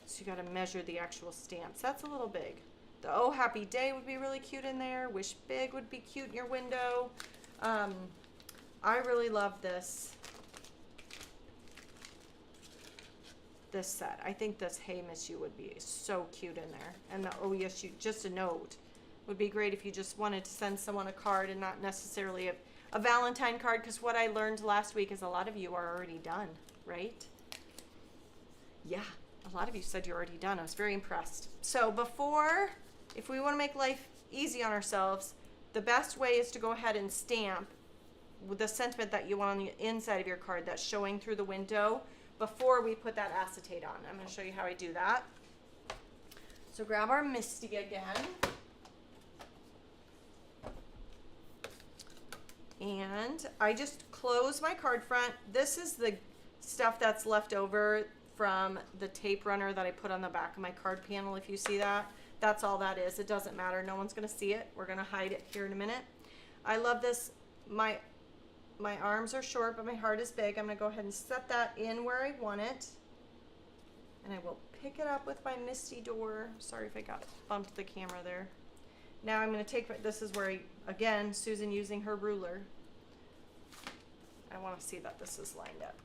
So you got to measure the actual stamps. That's a little big. The Oh Happy Day would be really cute in there. Wish Big would be cute in your window. I really love this set. I think this Hey Miss You would be so cute in there. And the Oh Yes You, Just a Note would be great if you just wanted to send someone a card and not necessarily a Valentine card, because what I learned last week is a lot of you are already done, right? Yeah, a lot of you said you're already done. I was very impressed. So if we want to make life easy on ourselves, the best way is to go ahead and stamp with the sentiment that you want on the inside of your card that's showing through the window before we put that acetate on. I'm going to show you how I do that. So grab our Misty again. And I just close my card front. This is the stuff that's left over from the tape runner that I put on the back of my card panel. If you see that, that's all that is. It doesn't matter. No one's going to see it. We're going to hide it here in a minute. I love this. My arms are short, but my heart is big. I'm going to go ahead and set that in where I want it. And I will pick it up with my Misty door. Sorry if I bumped the camera there. Now I'm going to take, this is where, again, Susan using her ruler. I want to see that this is lined up.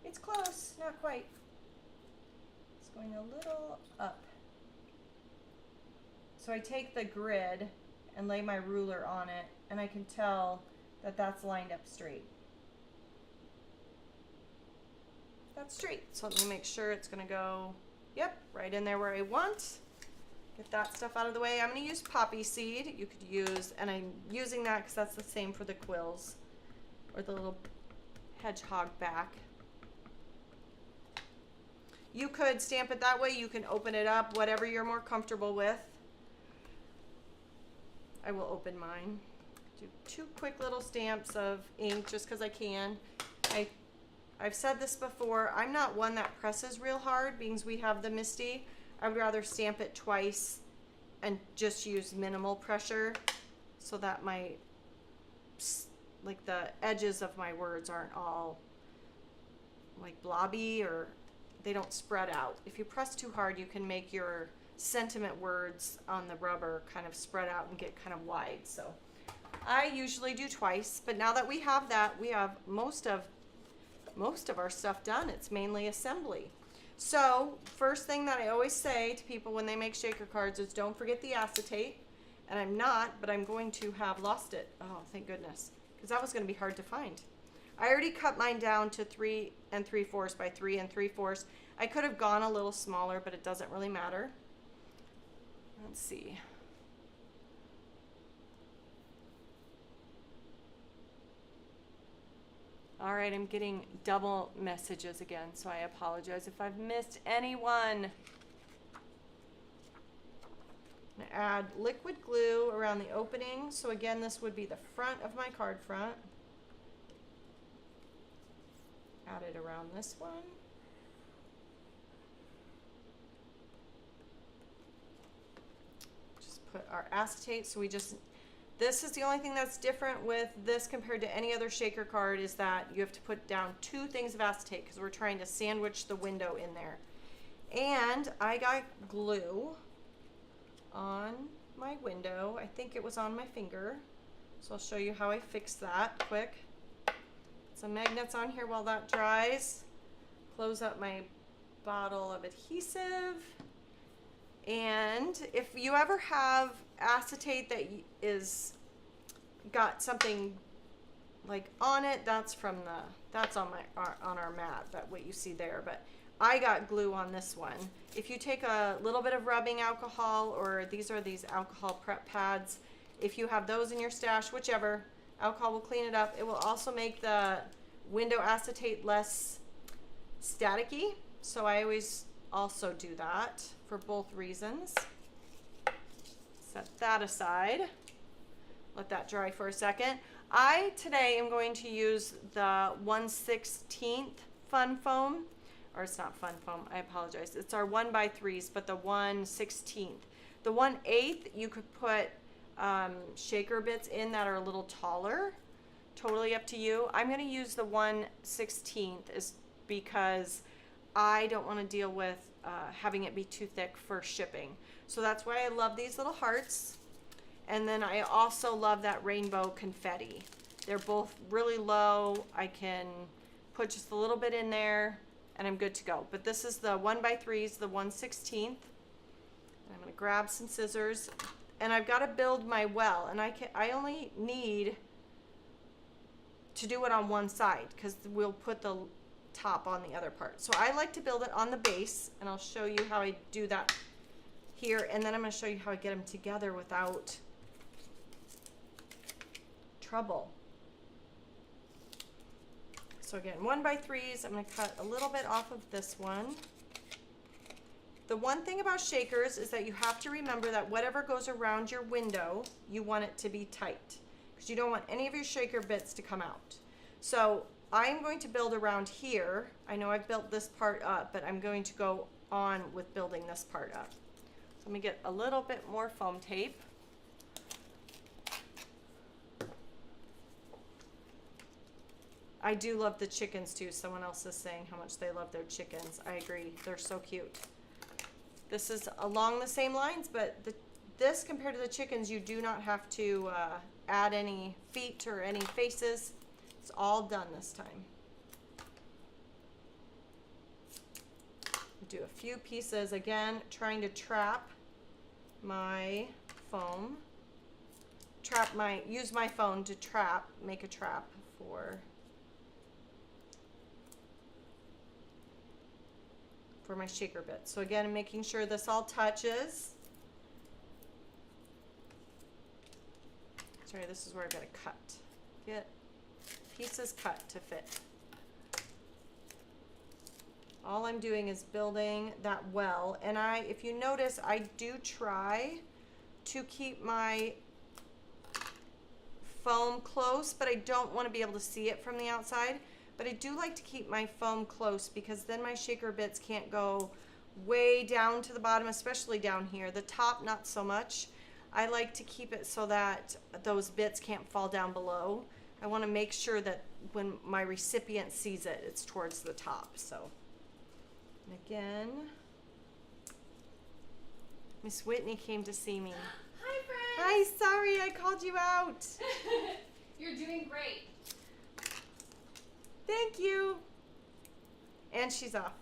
It's close, not quite. going a little up. So I take the grid and lay my ruler on it, and I can tell that that's lined up straight. That's straight. So let me make sure it's gonna go, yep, right in there where I want. Get that stuff out of the way. I'm gonna use poppy seed. You could use, and I'm using that because that's the same for the quills or the little hedgehog back. You could stamp it that way. You can open it up, whatever you're more comfortable with. I will open mine. Do 2 quick little stamps of ink just because I can. I've said this before, I'm not one that presses real hard because we have the Misty. I would rather stamp it twice and just use minimal pressure so that my, like the edges of my words aren't all like blobby or they don't spread out. If you press too hard, you can make your sentiment words on the rubber kind of spread out and get kind of wide. So I usually do twice, but now that we have that, we have most of our stuff done. It's mainly assembly. So first thing that I always say to people when they make shaker cards is don't forget the acetate. And I'm not, but I'm going to have lost it. Oh, thank goodness, because that was going to be hard to find. I already cut mine down to 3 3/4 by 3 3/4. I could have gone a little smaller, but it doesn't really matter. Let's see. All right, I'm getting double messages again, so I apologize if I've missed anyone. I'm gonna add liquid glue around the opening. So again, this would be the front of my card front. Add it around this one. Just put our acetate, so this is the only thing that's different with this compared to any other shaker card is that you have to put down 2 things of acetate because we're trying to sandwich the window in there. And I got glue on my window. I think it was on my finger. So I'll show you how I fix that quick. Some magnets on here while that dries. Close up my bottle of adhesive. And if you ever have acetate that is got something like on it, that's on our mat, that what you see there. But I got glue on this one. If you take a little bit of rubbing alcohol, or these alcohol prep pads, if you have those in your stash, whichever, alcohol will clean it up. It will also make the window acetate less staticky. So I always also do that for both reasons. Set that aside. Let that dry for a second. I today am going to use the 1/16 fun foam, or it's not fun foam, I apologize. It's our 1x3s, but the 1/16. The 1/8 you could put shaker bits in that are a little taller. Totally up to you. I'm going to use the 1/16 is because I don't want to deal with having it be too thick for shipping. So that's why I love these little hearts. And then I also love that rainbow confetti. They're both really low. I can put just a little bit in there and I'm good to go. But this is the 1x3s, the 1/16. I'm going to grab some scissors and I've got to build my well, and I only need to do it on one side because we'll put the top on the other part. So I like to build it on the base, and I'll show you how I do that here, and then I'm going to show you how I get them together without trouble. So again, 1x3s, I'm going to cut a little bit off of this one. The one thing about shakers is that you have to remember that whatever goes around your window, you want it to be tight because you don't want any of your shaker bits to come out. So I'm going to build around here. I know I've built this part up, but I'm going to go on with building this part up. So let me get a little bit more foam tape. I do love the chickens too. Someone else is saying how much they love their chickens. I agree. They're so cute. This is along the same lines, but this compared to the chickens, you do not have to add any feet or any faces. It's all done this time. Do a few pieces, again, trying to trap my foam. Use my phone to make a trap for my shaker bits. So again, making sure this all touches. Sorry, this is where I've got to cut. Get pieces cut to fit. All I'm doing is building that well, and if you notice, I do try to keep my foam close, but I don't want to be able to see it from the outside. But I do like to keep my foam close because then my shaker bits can't go way down to the bottom, especially down here. The top, not so much. I like to keep it so that those bits can't fall down below. I want to make sure that when my recipient sees it, it's towards the top. So, and again, Miss Whitney came to see me. Hi, friends. Hi, sorry I called you out. You're doing great. Thank you. And she's off.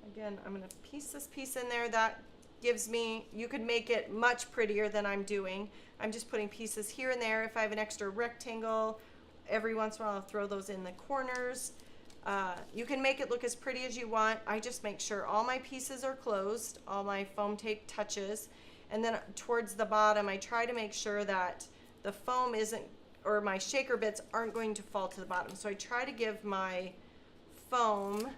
Again, I'm going to piece this piece in there. That gives me, you could make it much prettier than I'm doing. I'm just putting pieces here and there. If I have an extra rectangle, every once in a while I'll throw those in the corners. You can make it look as pretty as you want. I just make sure all my pieces are closed, all my foam tape touches, and then towards the bottom I try to make sure that the foam isn't, or my shaker bits aren't going to fall to the bottom. So I try to give my foam,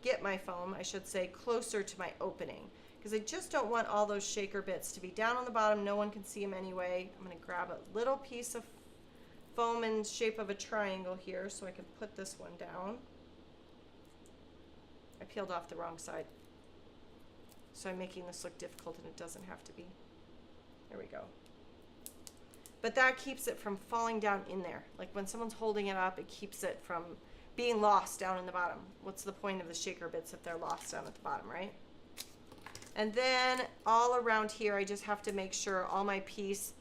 get my foam, I should say, closer to my opening, because I just don't want all those shaker bits to be down on the bottom. No one can see them anyway. I'm going to grab a little piece of foam in shape of a triangle here so I can put this one down. I peeled off the wrong side, so I'm making this look difficult and it doesn't have to be. There we go. But that keeps it from falling down in there. Like when someone's holding it up, it keeps it from being lost down in the bottom. What's the point of the shaker bits if they're lost down at the bottom, right? And then all around here, I just have to make sure all my piece,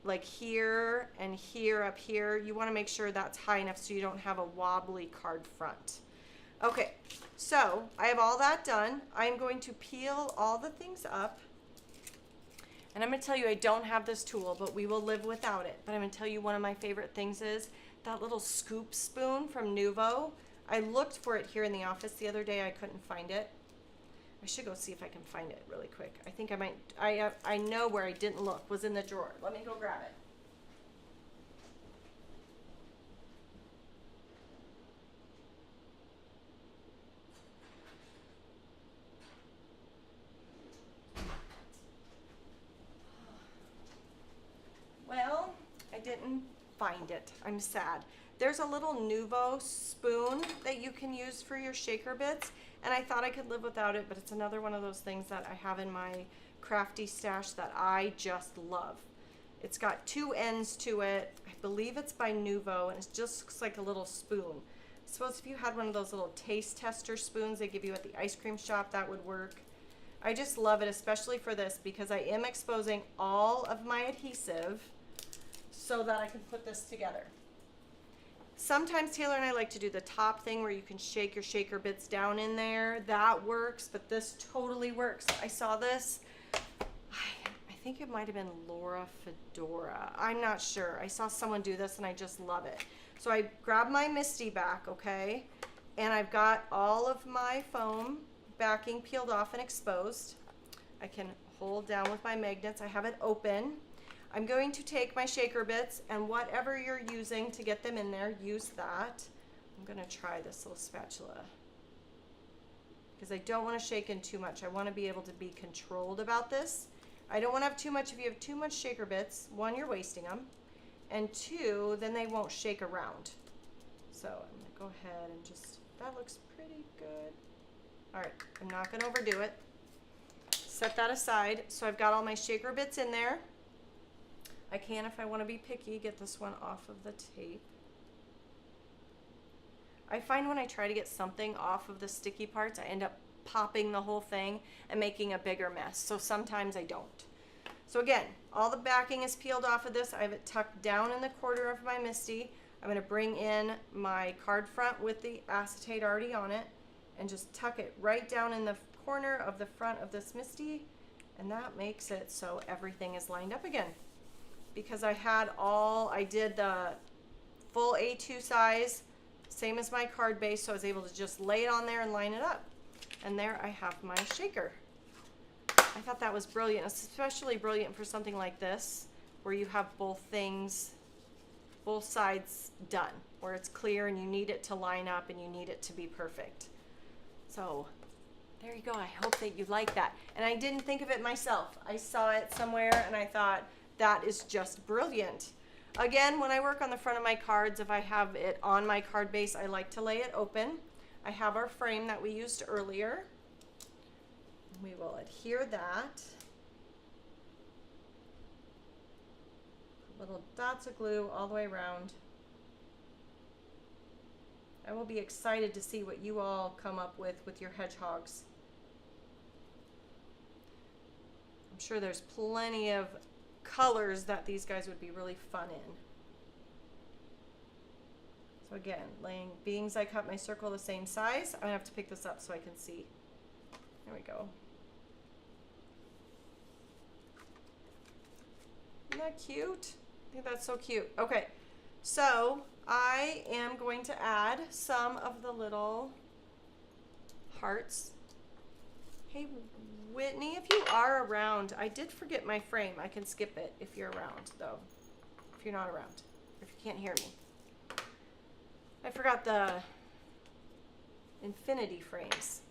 like here and here up here, you want to make sure that's high enough so you don't have a wobbly card front. Okay, so I have all that done. I'm going to peel all the things up. And I'm going to tell you, I don't have this tool, but we will live without it. But I'm going to tell you one of my favorite things is that little scoop spoon from Nuvo. I looked for it here in the office the other day. I couldn't find it. I should go see if I can find it really quick. I think I might. I know where I didn't look. Was in the drawer. Let me go grab it. Well, I didn't find it. I'm sad. There's a little Nuvo spoon that you can use for your shaker bits, and I thought I could live without it, but it's another one of those things that I have in my crafty stash that I just love. It's got two ends to it. I believe it's by Nuvo, and it just looks like a little spoon. I suppose if you had one of those little taste tester spoons they give you at the ice cream shop, that would work. I just love it, especially for this, because I am exposing all of my adhesive so that I can put this together. Sometimes Taylor and I like to do the top thing where you can shake your shaker bits down in there. That works, but this totally works. I saw this, I think it might have been Laura Fedora. I'm not sure. I saw someone do this and I just love it. So I grab my Misty back, okay? And I've got all of my foam backing peeled off and exposed. I can hold down with my magnets. I have it open. I'm going to take my shaker bits and whatever you're using to get them in there, use that. I'm going to try this little spatula because I don't want to shake in too much. I want to be able to be controlled about this. I don't want to have too much. If you have too much shaker bits, one, you're wasting them, and two, then they won't shake around. So I'm going to go ahead and just, that looks pretty good. All right, I'm not going to overdo it. Set that aside. So I've got all my shaker bits in there. I can, if I want to be picky, get this one off of the tape. I find when I try to get something off of the sticky parts, I end up popping the whole thing and making a bigger mess. So sometimes I don't. So again, all the backing is peeled off of this. I have it tucked down in the corner of my Misty. I'm going to bring in my card front with the acetate already on it and just tuck it right down in the corner of the front of this Misty, and that makes it so everything is lined up again. Because I did the full A2 size, same as my card base, so I was able to just lay it on there and line it up. And there I have my shaker. I thought that was brilliant. It's especially brilliant for something like this, where you have both sides done, where it's clear and you need it to line up and you need it to be perfect. So there you go. I hope that you like that. And I didn't think of it myself. I saw it somewhere and I thought, that is just brilliant. Again, when I work on the front of my cards, if I have it on my card base, I like to lay it open. I have our frame that we used earlier. We will adhere that. Little dots of glue all the way around. I will be excited to see what you all come up with your hedgehogs. I'm sure there's plenty of colors that these guys would be really fun in. So again, being I cut my circle the same size, I'm gonna have to pick this up so I can see. There we go. Isn't that cute? I think that's so cute. Okay, so I am going to add some of the little hearts. Hey, Whitney, if you are around, I did forget my frame. I can skip it if you're around, though. If you're not around, if you can't hear me. I forgot the infinity frames.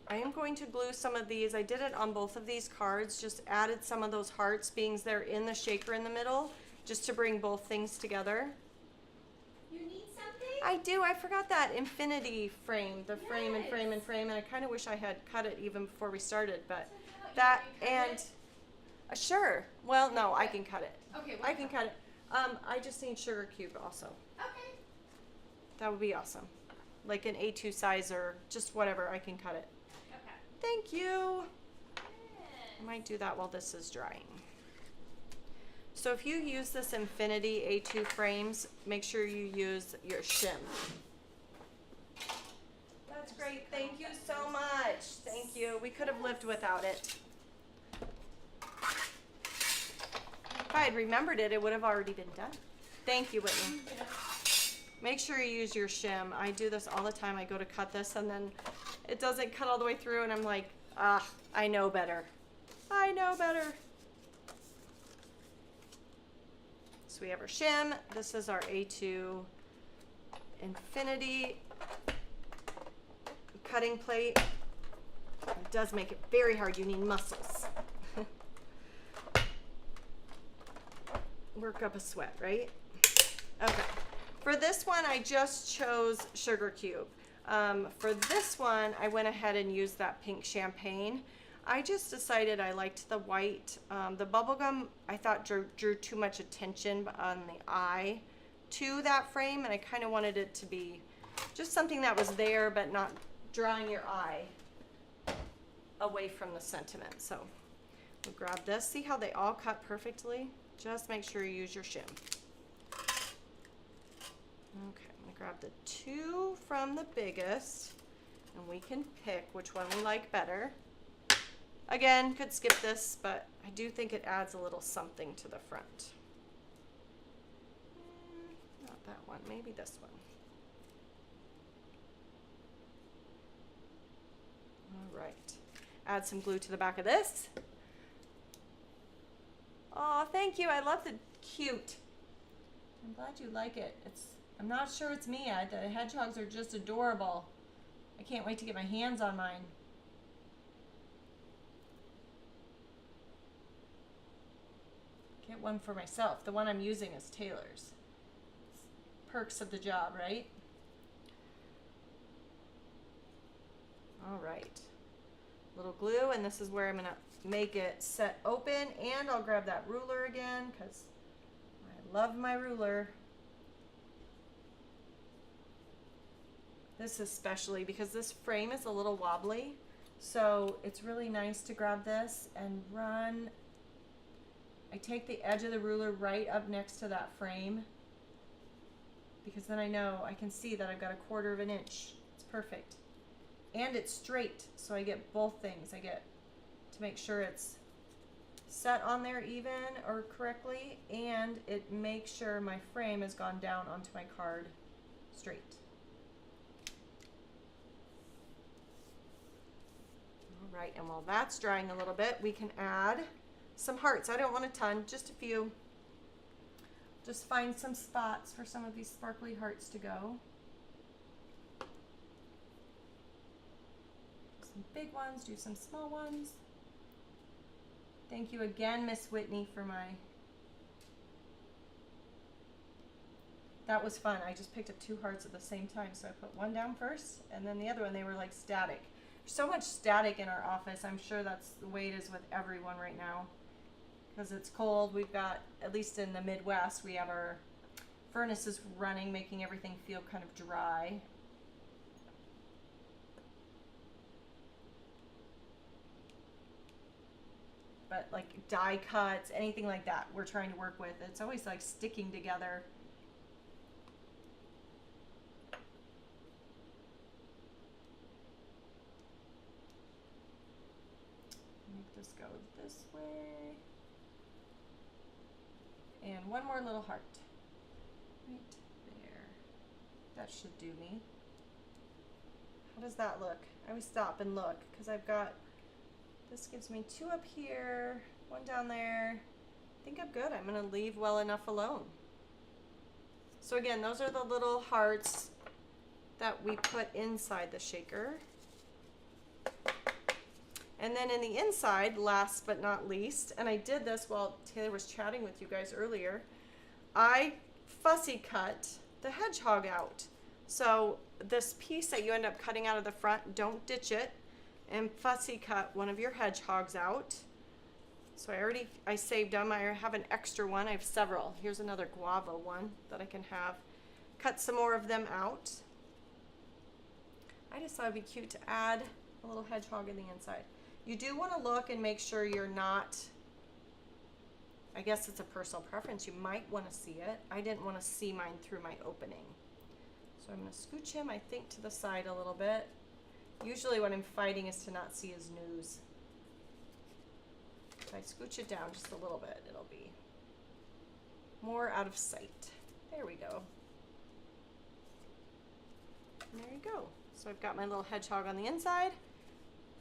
I am going to glue some of these. I did it on both of these cards, just added some of those hearts, being they're in the shaker in the middle, just to bring both things together. You need something? I do. I forgot that infinity frame, the frame and frame and frame, and I kind of wish I had cut it even before we started, but that and sure. Well, no, I can cut it. Okay. I can cut it. I just need sugar cube also. Okay. That would be awesome. Like an A2 size or just whatever, I can cut it. Okay. Thank you. Good. I might do that while this is drying. So if you use this infinity A2 frames, make sure you use your shim. That's great. Thank you so much. Thank you. We could have lived without it. If I had remembered it, it would have already been done. Thank you, Whitney. Make sure you use your shim. I do this all the time. I go to cut this and then it doesn't cut all the way through and I'm like, I know better. I know better. So we have our shim. This is our A2 infinity cutting plate. It does make it very hard. You need muscles. Work up a sweat, right? Okay. For this one, I just chose sugar cube. For this one, I went ahead and used that pink champagne. I just decided I liked the white. The bubblegum, I thought drew too much attention on the eye to that frame, and I kind of wanted it to be just something that was there, but not drawing your eye away from the sentiment. So we'll grab this. See how they all cut perfectly? Just make sure you use your shim. Okay, I'm gonna grab the two from the biggest, and we can pick which one we like better. Again, could skip this, but I do think it adds a little something to the front. Not that one, maybe this one. All right, add some glue to the back of this. Oh, thank you. I love the cute. I'm glad you like it. I'm not sure it's me. The hedgehogs are just adorable. I can't wait to get my hands on mine. Get one for myself. The one I'm using is Taylor's. Perks of the job, right? All right. Little glue, and this is where I'm gonna make it set open, and I'll grab that ruler again because I love my ruler. This especially because this frame is a little wobbly, so it's really nice to grab this and run I take the edge of the ruler right up next to that frame, because then I know I can see that I've got 1/4 of an inch. It's perfect. And it's straight, so I get both things. I get to make sure it's set on there even or correctly, and it makes sure my frame has gone down onto my card straight. All right, and while that's drying a little bit, we can add some hearts. I don't want a ton, just a few. Just find some spots for some of these sparkly hearts to go. Some big ones, do some small ones. Thank you again, Miss Whitney, for that was fun. I just picked up 2 hearts at the same time. So I put one down first and then the other one. They were like static. There's so much static in our office. I'm sure that's the way it is with everyone right now. Because it's cold. We've got, at least in the Midwest, we have our furnaces running, making everything feel kind of dry. But like die cuts, anything like that, we're trying to work with. It's always like sticking together. Make this go this way. And one more little heart. Right there. That should do me. How does that look? I always stop and look because I've got, this gives me 2 up here, 1 down there. I think I'm good. I'm going to leave well enough alone. So again, those are the little hearts that we put inside the shaker. And then in the inside, last but not least, and I did this while Taylor was chatting with you guys earlier, I fussy cut the hedgehog out. So this piece that you end up cutting out of the front, don't ditch it, and fussy cut one of your hedgehogs out. So I saved them. I have an extra one. I have several. Here's another guava one that I can have. Cut some more of them out. I just thought it'd be cute to add a little hedgehog in the inside. You do want to look and make sure you're not, I guess it's a personal preference. You might want to see it. I didn't want to see mine through my opening. So I'm going to scooch him, I think, to the side a little bit. Usually what I'm fighting is to not see his nose. If I scooch it down just a little bit, it'll be more out of sight. There we go. And there you go. So I've got my little hedgehog on the inside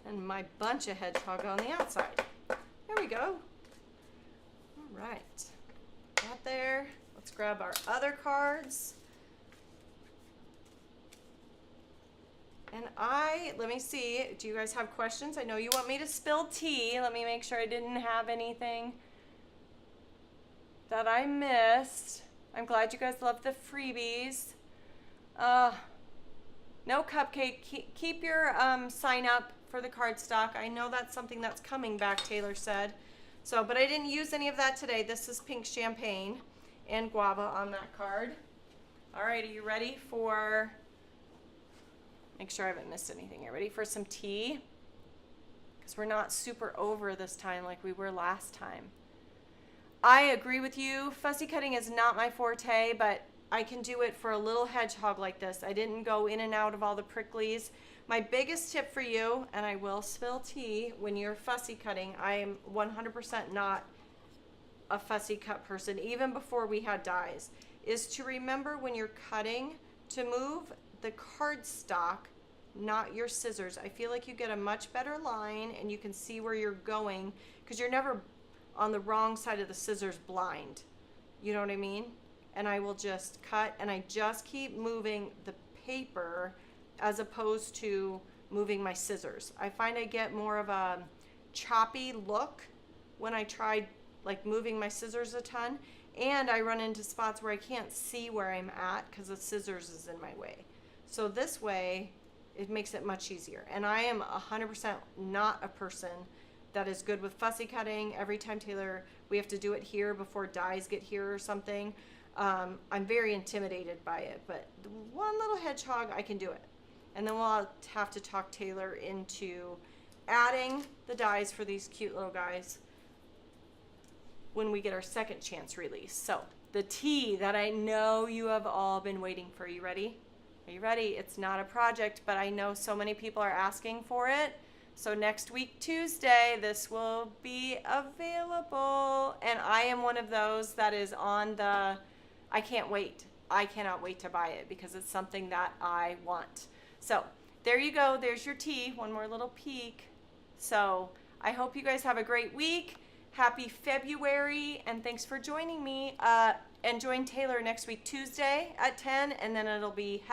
and my bunch of hedgehog on the outside. There we go. All right. Got there. Let's grab our other cards. And let me see, do you guys have questions? I know you want me to spill tea. Let me make sure I didn't have anything that I missed. I'm glad you guys love the freebies. No cupcake. Keep your sign up for the card stock. I know that's something that's coming back, Taylor said. So, but I didn't use any of that today. This is pink champagne and guava on that card. All right, are you ready for, make sure I haven't missed anything here. Ready for some tea? Because we're not super over this time like we were last time. I agree with you. Fussy cutting is not my forte, but I can do it for a little hedgehog like this. I didn't go in and out of all the pricklies. My biggest tip for you, and I will spill tea, when you're fussy cutting, I am 100% not a fussy cut person, even before we had dies, is to remember when you're cutting to move the cardstock, not your scissors. I feel like you get a much better line and you can see where you're going because you're never on the wrong side of the scissors blind. You know what I mean? And I will just cut and I just keep moving the paper as opposed to moving my scissors. I find I get more of a choppy look when I try like moving my scissors a ton, and I run into spots where I can't see where I'm at because the scissors is in my way. So this way it makes it much easier. And I am 100% not a person that is good with fussy cutting. Every time Taylor, we have to do it here before dies get here or something. I'm very intimidated by it, but the one little hedgehog, I can do it. And then we'll have to talk Taylor into adding the dies for these cute little guys. when we get our second chance release. So the tea that I know you have all been waiting for. You ready? Are you ready? It's not a project, but I know so many people are asking for it. So next week, Tuesday, this will be available. And I am one of those that is on the, I can't wait. I cannot wait to buy it because it's something that I want. So there you go. There's your tea. One more little peek. So I hope you guys have a great week. Happy February. And thanks for joining me. And join Taylor next week, Tuesday at 10. And then it'll be